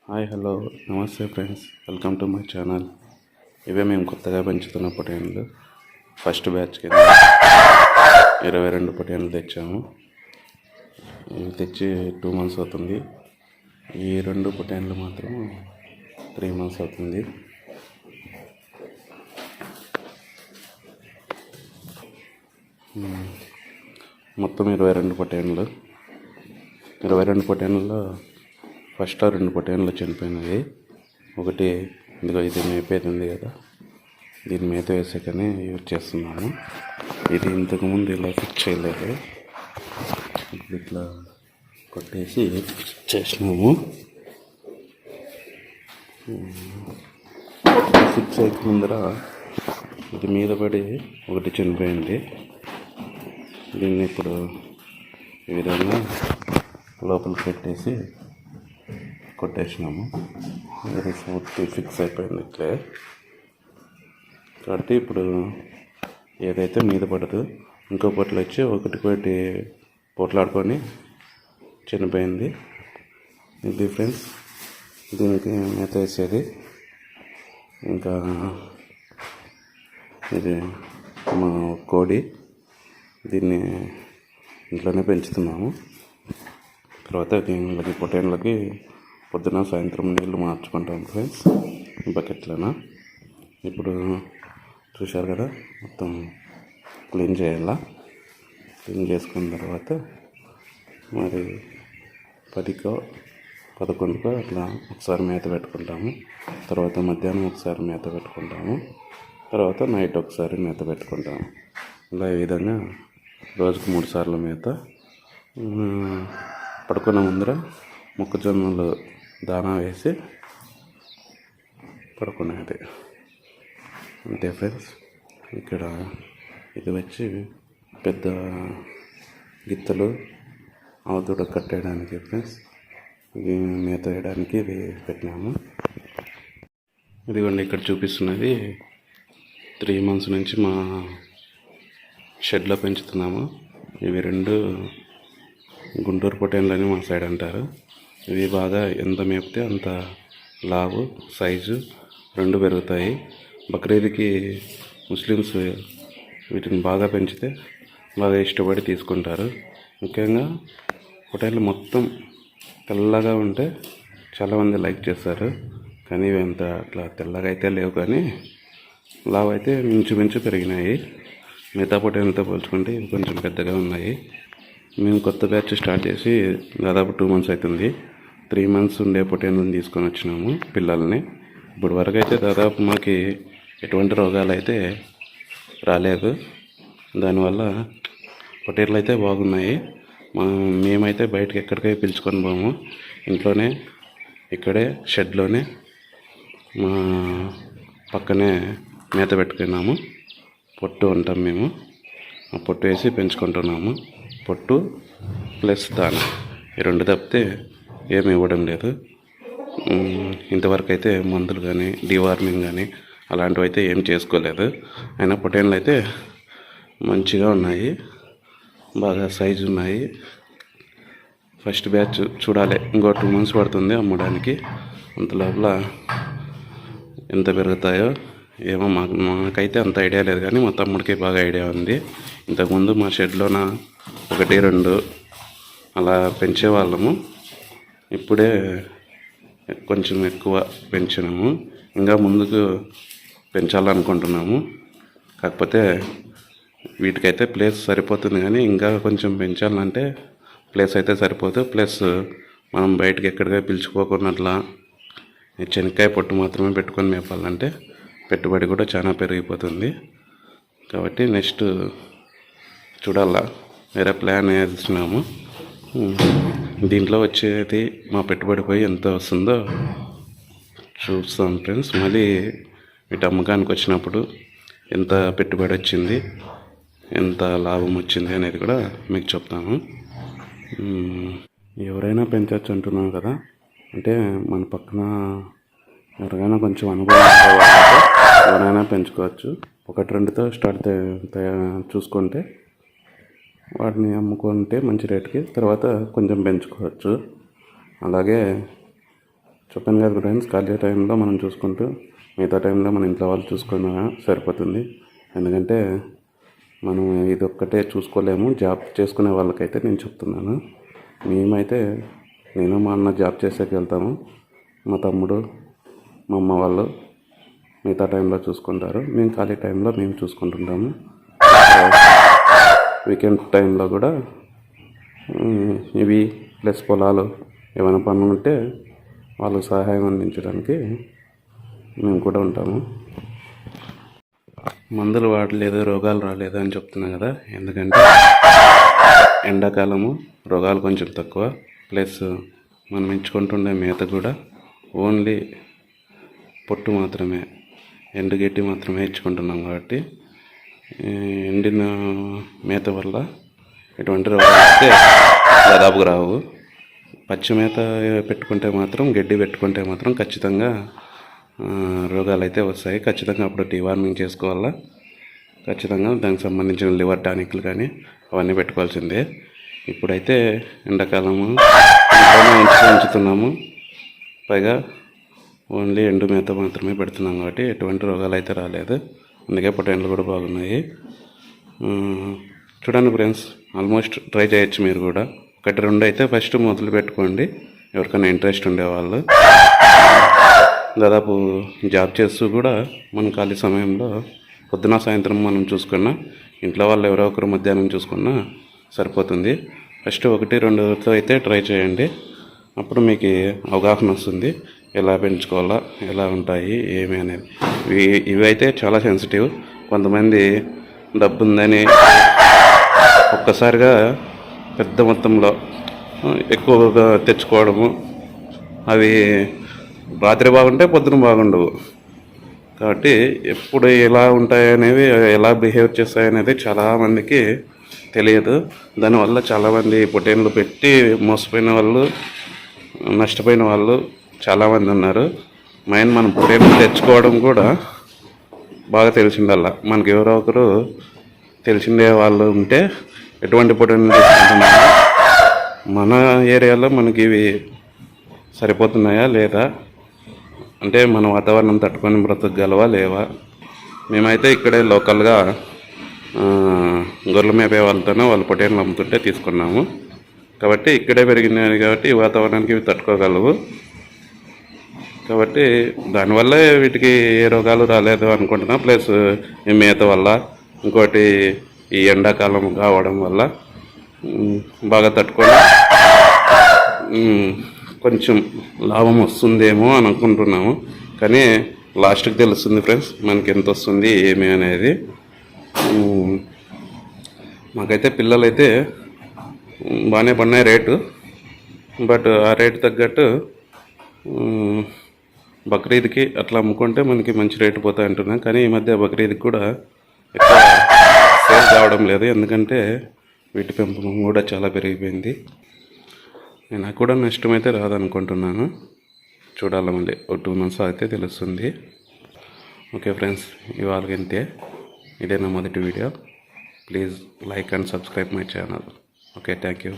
Hi hello నమస్తే friends, welcome to my channel. ఇవే మేము కొత్తగా పెంచుతున్న పొటేన్లు. ఫస్ట్ బ్యాచ్ కింద 22 పొటేన్లు తెచ్చాము. ఇవి తెచ్చి 2 months అవుతుంది. ఈ 2 పొటేన్లు మాత్రం 3 months అవుతుంది. మొత్తం 22 పొటేన్లు. 22 పొటేన్లలో ఫస్ట్ 2 పొటేన్లు చనిపోయినాయి. ఒకటి ఇదిగో ఇది మేపేది ఉంది కదా, దీన్ని మేత వేసాకనే యూజ్ చేస్తున్నాము. ఇది ఇంతకుముందు ఇలా ఫిక్స్ చేయలేదు, ఇప్పుడు ఇట్లా కొట్టేసి ఫిక్స్ చేసినాము. ఫిక్స్ అయ్యే ముందర ఇది మీద పడి ఒకటి చనిపోయింది. దీన్ని ఇప్పుడు ఈ విధంగా లోపలికి పెట్టేసి కొట్టేసినాము. ఇది పూర్తి ఫిక్స్ అయిపోయింది ఇట్లే. కాబట్టి ఇప్పుడు ఏదైతే మీద పడదు ఇంకో పొట్లు వచ్చి ఒకటి పొట్లాడుకొని చనిపోయింది. ఇది ఫ్రెండ్స్, దీనికి మేత వేసేది. ఇంకా ఇది మా కోడి, దీన్ని ఇంట్లోనే పెంచుతున్నాము. తర్వాత దీనికి పొటేన్లకి పొద్దున సాయంత్రం నీళ్ళు మార్చుకుంటాం ఫ్రెండ్స్, బకెట్లన. ఇప్పుడు చూశారు కదా, మొత్తం క్లీన్ చేయాలా. క్లీన్ చేసుకున్న తర్వాత మరి 10కో 11కో అట్లా ఒకసారి మేత పెట్టుకుంటాము. తర్వాత మధ్యాహ్నం ఒకసారి మేత పెట్టుకుంటాము. తర్వాత నైట్ ఒకసారి మేత పెట్టుకుంటాము. ఇలా ఈ విధంగా రోజుకు 3 సార్లు మేత. పడుకున్న ముందర మొక్కజొన్నలు దానా వేసి పడుకునేది. అంతే ఫ్రెండ్స్. ఇక్కడ ఇది వచ్చి పెద్ద గిత్తలు అవతూడ కట్టేయడానికి ఫ్రెండ్స్, ఇది మేత వేయడానికి ఇది పెట్టినాము. ఇదిగోండి, ఇక్కడ చూపిస్తున్నది 3 months నుంచి మా షెడ్లో పెంచుతున్నాము. ఇవి 2 గుంటూరు పొటేన్లని మా సైడ్ అంటారు. ఇవి బాగా ఎంత మేపితే అంత లావు, సైజు 2 పెరుగుతాయి. బక్రీద్కి ముస్లిమ్స్ వీటిని బాగా పెంచితే బాగా ఇష్టపడి తీసుకుంటారు. ముఖ్యంగా పొటేన్లు మొత్తం తెల్లగా ఉంటే చాలామంది లైక్ చేస్తారు. కానీ ఇవి అంత అట్లా తెల్లగా అయితే లేవు, కానీ లావు అయితే మించుమించు పెరిగినాయి. మిగతా పొటేన్లతో పోల్చుకుంటే ఇవి కొంచెం పెద్దగా ఉన్నాయి. మేము కొత్త బ్యాచ్ స్టార్ట్ చేసి దాదాపు 2 months అవుతుంది. 3 months ఉండే పొటేన్లను తీసుకొని వచ్చినాము పిల్లల్ని. ఇప్పుడు వరకు అయితే దాదాపు మాకు ఎటువంటి రోగాలు అయితే రాలేదు. దానివల్ల పొటేన్లు అయితే బాగున్నాయి. మేమైతే బయటకు ఎక్కడికై పిలుచుకొని పోము, ఇంట్లోనే ఇక్కడే షెడ్లోనే మా పక్కనే మేత పెట్టుకున్నాము. పొట్టు అంటాం మేము, ఆ పొట్టు వేసి పెంచుకుంటున్నాము. పొట్టు ప్లస్ దానా, ఈ 2 తప్పితే ఏమి ఇవ్వడం లేదు. ఇంతవరకు అయితే మందులు కానీ డివార్మింగ్ కానీ అలాంటివి అయితే ఏం చేసుకోలేదు. అయినా పొటేన్లు అయితే మంచిగా ఉన్నాయి, బాగా సైజు ఉన్నాయి. ఫస్ట్ బ్యాచ్ చూడాలి, ఇంకో 2 months పడుతుంది అమ్మడానికి. అంత లోపల ఎంత పెరుగుతాయో ఏమో మాకైతే అంత ఐడియా లేదు, కానీ మా తమ్ముడికి బాగా ఐడియా ఉంది. ఇంతకుముందు మా షెడ్లోన 1, 2 అలా పెంచేవాళ్ళము. ఇప్పుడే కొంచెం ఎక్కువ పెంచినాము. ఇంకా ముందుకు పెంచాలనుకుంటున్నాము. కాకపోతే వీటికైతే ప్లేస్ సరిపోతుంది, కానీ ఇంకా కొంచెం పెంచాలంటే ప్లేస్ అయితే సరిపోదు. ప్లస్ మనం బయటకు ఎక్కడికై పిలుచుకోకున్నట్లా శనక్కాయ పొట్టు మాత్రమే పెట్టుకొని మేపాలంటే పెట్టుబడి కూడా చాలా పెరిగిపోతుంది. కాబట్టి నెక్స్ట్ చూడాలా, వేరే ప్లాన్ వేస్తున్నాము. దీంట్లో వచ్చేది మా పెట్టుబడి పోయి ఎంత వస్తుందో చూస్తాం ఫ్రెండ్స్. మళ్ళీ వీటి అమ్మకానికి వచ్చినప్పుడు ఎంత పెట్టుబడి వచ్చింది, ఎంత లాభం వచ్చింది అనేది కూడా మీకు చెప్తాను. ఎవరైనా పెంచవచ్చు అంటున్నాం కదా, అంటే మన పక్కన ఎవరికైనా కొంచెం అనుభవం ఎవరైనా పెంచుకోవచ్చు. 1-2తో స్టార్ట్ చూసుకుంటే వాటిని అమ్ముకుంటే మంచి రేటుకి తర్వాత కొంచెం పెంచుకోవచ్చు. అలాగే చెప్పాను కదా ఫ్రెండ్స్, ఖాళీ టైంలో మనం చూసుకుంటూ మిగతా టైంలో మన ఇంట్లో వాళ్ళు చూసుకున్నా సరిపోతుంది. ఎందుకంటే మనం ఇదొక్కటే చూసుకోలేము. జాబ్ చేసుకునే వాళ్ళకైతే నేను చెప్తున్నాను. మేమైతే నేను మా అన్న జాబ్ చేసేకి వెళ్తాము, మా తమ్ముడు మా అమ్మ వాళ్ళు మిగతా టైంలో చూసుకుంటారు. మేము ఖాళీ టైంలో మేము చూసుకుంటుంటాము. వీకెండ్ టైంలో కూడా ఇవి ప్లస్ పొలాలు ఏమైనా పనులు ఉంటే వాళ్ళకు సహాయం అందించడానికి మేము కూడా ఉంటాము. మందులు వాడలేదు, రోగాలు రాలేదు అని చెప్తున్నా కదా. ఎందుకంటే ఎండాకాలము రోగాలు కొంచెం తక్కువ, ప్లస్ మనం ఎంచుకుంటుండే మేత కూడా ఓన్లీ పొట్టు మాత్రమే, ఎండుగడ్డి మాత్రమే ఇచ్చుకుంటున్నాం కాబట్టి ఎండిన మేత వల్ల ఎటువంటి రోగాలు అయితే దాదాపుగా రావు. పచ్చి మేత పెట్టుకుంటే మాత్రం, గడ్డి పెట్టుకుంటే మాత్రం ఖచ్చితంగా రోగాలు అయితే వస్తాయి. ఖచ్చితంగా అప్పుడు డీవార్మింగ్ చేసుకోవాలా. ఖచ్చితంగా దానికి సంబంధించిన లివర్ టానిక్లు కానీ అవన్నీ పెట్టుకోవాల్సిందే. ఇప్పుడైతే ఎండాకాలము ఇంట్లోనే ఉంచుతున్నాము, పైగా ఓన్లీ ఎండు మేత మాత్రమే పెడుతున్నాం కాబట్టి ఎటువంటి రోగాలు అయితే రాలేదు. అందుకే పొట్టేళ్ళు కూడా బాగున్నాయి. చూడండి ఫ్రెండ్స్, ఆల్మోస్ట్ ట్రై చేయొచ్చు మీరు కూడా. 1-2 అయితే ఫస్ట్ మొదలు పెట్టుకోండి, ఎవరికైనా ఇంట్రెస్ట్ ఉండేవాళ్ళు. దాదాపు జాబ్ చేస్తూ కూడా మన ఖాళీ సమయంలో పొద్దున సాయంత్రం మనం చూసుకున్నా, ఇంట్లో వాళ్ళు ఎవరో ఒకరు మధ్యాహ్నం చూసుకున్నా సరిపోతుంది. ఫస్ట్ 1-2తో అయితే ట్రై చేయండి. అప్పుడు మీకు అవగాహన వస్తుంది, ఎలా పెంచుకోవాలా, ఎలా ఉంటాయి ఏమి అనేది. ఇవి అయితే చాలా సెన్సిటివ్. కొంతమంది డబ్బు ఉందని ఒక్కసారిగా పెద్ద మొత్తంలో ఎక్కువగా తెచ్చుకోవడము, అవి రాత్రి బాగుంటే పొద్దున బాగుండవు. కాబట్టి ఎప్పుడు ఎలా ఉంటాయనేవి, ఎలా బిహేవ్ చేస్తాయనేది చాలామందికి తెలియదు. దానివల్ల చాలామంది పొట్టేళ్ళు పెట్టి మోసపోయిన వాళ్ళు, నష్టపోయిన వాళ్ళు చాలామంది ఉన్నారు. మనం పొట్టేళ్ళు తెచ్చుకోవడం కూడా బాగా తెలిసిందల్లా. మనకి ఎవరో ఒకరు తెలిసిందే వాళ్ళు ఉంటే ఎటువంటి పొట్టేళ్ళు తీసుకుంటున్నాము, మన ఏరియాలో మనకి ఇవి సరిపోతున్నాయా లేదా, అంటే మన వాతావరణం తట్టుకొని బ్రతకగలవా లేవా. మేమైతే ఇక్కడే లోకల్గా గొర్రెలు మేపే వాళ్ళతోనే వాళ్ళు పొట్టేళ్ళు అమ్ముతుంటే తీసుకున్నాము. కాబట్టి ఇక్కడే పెరిగినాయి కాబట్టి ఈ వాతావరణానికి ఇవి తట్టుకోగలవు. కాబట్టి దానివల్ల వీటికి ఏ రోగాలు రాలేదు అనుకుంటున్నా. ప్లస్ ఈ మేత వల్ల, ఇంకోటి ఈ ఎండాకాలం కావడం వల్ల బాగా తట్టుకొని కొంచెం లాభం వస్తుందేమో అని అనుకుంటున్నాము. కానీ లాస్ట్కి తెలుస్తుంది ఫ్రెండ్స్, మనకి ఎంత వస్తుంది ఏమి అనేది. మాకైతే పిల్లలైతే బాగానే పడినాయి రేటు. బట్ ఆ రేటు తగ్గట్టు బక్రీద్కి అట్లా అమ్ముకుంటే మనకి మంచి రేటు పోతాయి అంటున్నాం. కానీ ఈ మధ్య బక్రీద్కి కూడా ఎక్కువ సేల్ కావడం లేదు, ఎందుకంటే వీటి పెంపకం కూడా చాలా పెరిగిపోయింది. నాకు కూడా నష్టమైతే రాదనుకుంటున్నాను. చూడాలి, మళ్ళీ 2 months అయితే తెలుస్తుంది. ఓకే ఫ్రెండ్స్, ఇవాళకి ఇంతే. ఇదే నా మొదటి video. Please like and subscribe my channel. Okay, thank you.